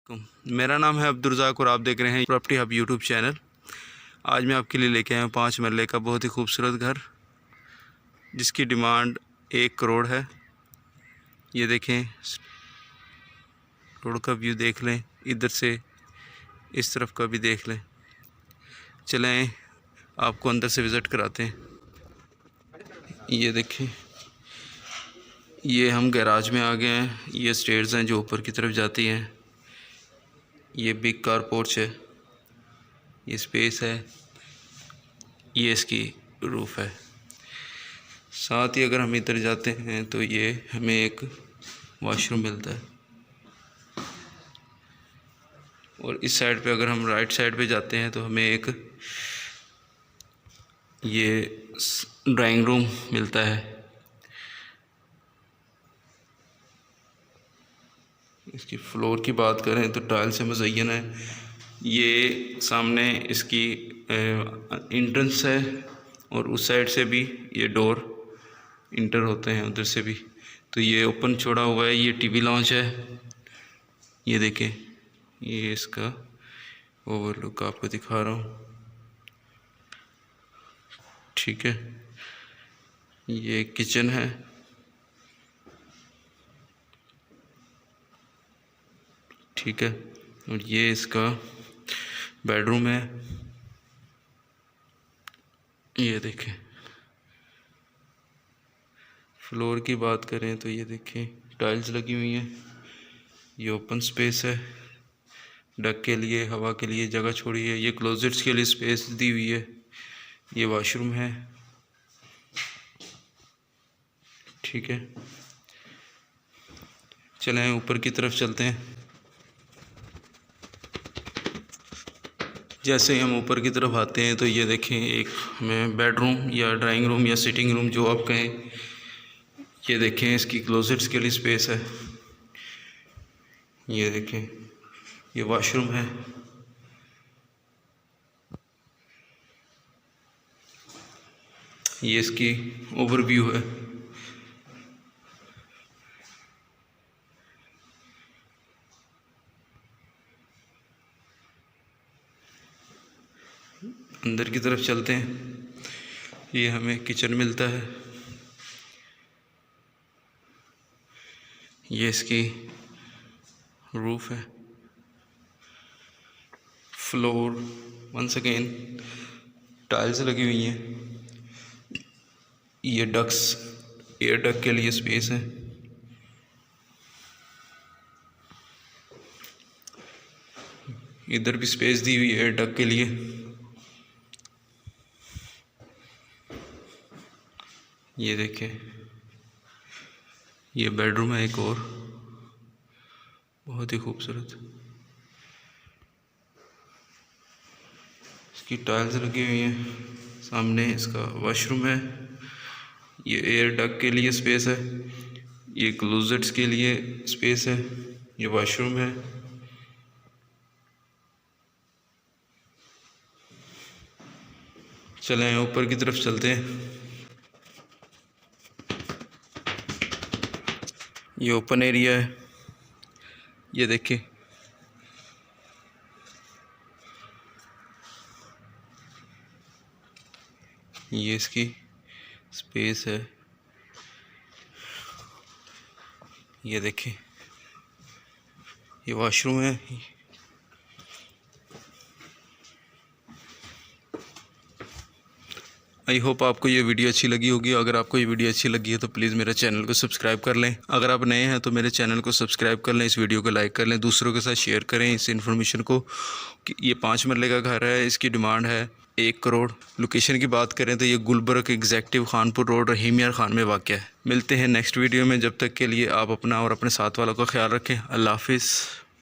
मेरा नाम है अब्दुर्रज़ाक और आप देख रहे हैं प्रॉपर्टी हब यूट्यूब चैनल। आज मैं आपके लिए लेके आया हूँ 5 मरले का बहुत ही खूबसूरत घर जिसकी डिमांड 1 करोड़ है। ये देखें, रोड का व्यू देख लें, इधर से इस तरफ का भी देख लें। चलें आपको अंदर से विज़िट कराते हैं। ये देखें, ये हम गैराज में आ गए हैं। ये स्टेयर्स हैं जो ऊपर की तरफ जाती हैं। ये बिग कार पोर्च है, ये स्पेस है, ये इसकी रूफ़ है। साथ ही अगर हम इधर जाते हैं तो ये हमें एक वॉशरूम मिलता है। और इस साइड पे अगर हम राइट साइड पे जाते हैं तो हमें एक ये ड्राइंग रूम मिलता है। इसकी फ्लोर की बात करें तो टाइल से मुज़य्यन है। ये सामने इसकी एंट्रेंस है और उस साइड से भी ये डोर इंटर होते हैं, उधर से भी। तो ये ओपन छोड़ा हुआ है। ये टीवी लॉन्च है। ये देखें, ये इसका ओवरलुक आपको दिखा रहा हूँ, ठीक है। ये किचन है, ठीक है। और ये इसका बेडरूम है। ये देखें, फ्लोर की बात करें तो ये देखें टाइल्स लगी हुई हैं। ये ओपन स्पेस है, डक के लिए, हवा के लिए जगह छोड़ी है। ये क्लोजेट्स के लिए स्पेस दी हुई है। ये वॉशरूम है, ठीक है। चलें ऊपर की तरफ चलते हैं। जैसे ही हम ऊपर की तरफ आते हैं तो ये देखें, एक हमें बेडरूम या ड्राइंग रूम या सिटिंग रूम जो आप कहें, ये देखें इसकी क्लोजेट्स के लिए स्पेस है। ये देखें, ये वॉशरूम है। ये इसकी ओवरव्यू है। अंदर की तरफ चलते हैं। ये हमें किचन मिलता है। ये इसकी रूफ है। फ्लोर वंस अगेन टाइल्स लगी हुई हैं। ये डक्स, एयर डक के लिए स्पेस है। इधर भी स्पेस दी हुई है एयर डक के लिए। ये देखें, ये बेडरूम है एक और, बहुत ही खूबसूरत। इसकी टाइल्स लगी हुई हैं। सामने इसका वॉशरूम है। ये एयर डक के लिए स्पेस है। ये क्लोजेट्स के लिए स्पेस है। ये वॉशरूम है। चलें ऊपर की तरफ चलते हैं। ये ओपन एरिया है। ये देखिए, ये इसकी स्पेस है। ये देखिए, ये वॉशरूम है। आई होप आपको ये वीडियो अच्छी लगी होगी। अगर आपको ये वीडियो अच्छी लगी है तो प्लीज़ मेरे चैनल को सब्सक्राइब कर लें। अगर आप नए हैं तो मेरे चैनल को सब्सक्राइब कर लें, इस वीडियो को लाइक कर लें, दूसरों के साथ शेयर करें इस इन्फॉर्मेशन को कि ये 5 मरले का घर है। इसकी डिमांड है 1 करोड़। लोकेशन की बात करें तो ये गुलबर्ग एग्जैक्टिव खानपुर रोड रहीम यार खान में वाक़ है। मिलते हैं नेक्स्ट वीडियो में। जब तक के लिए आप अपना और अपने साथ वालों का ख्याल रखें। अल्लाह हाफिज़।